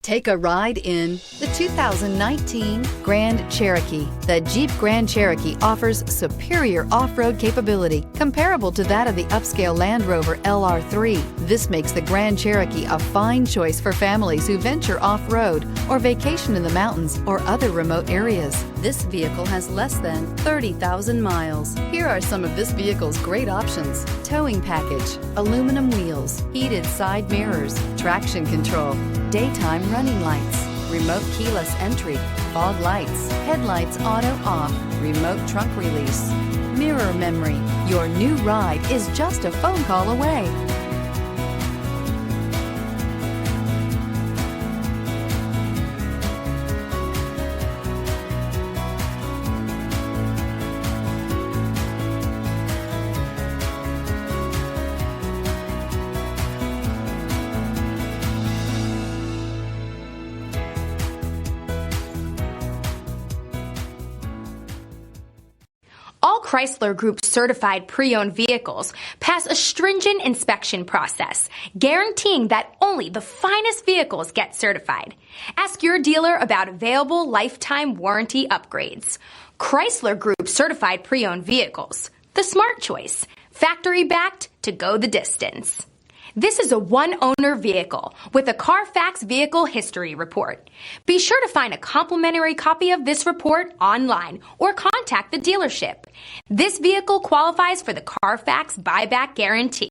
Take a ride in the 2019 Grand Cherokee. The Jeep Grand Cherokee offers superior off-road capability comparable to that of the upscale Land Rover LR3. This makes the Grand Cherokee a fine choice for families who venture off-road or vacation in the mountains or other remote areas. This vehicle has less than 30,000 miles. Here are some of this vehicle's great options: towing package, aluminum wheels, heated side mirrors, traction control, daytime running lights, remote keyless entry, fog lights, headlights auto off, remote trunk release, mirror memory. Your new ride is just a phone call away. All Chrysler Group certified pre-owned vehicles pass a stringent inspection process, guaranteeing that only the finest vehicles get certified. Ask your dealer about available lifetime warranty upgrades. Chrysler Group certified pre-owned vehicles, the smart choice, factory backed to go the distance. This is a one-owner vehicle with a Carfax vehicle history report. Be sure to find a complimentary copy of this report online or contact the dealership. This vehicle qualifies for the Carfax buyback guarantee.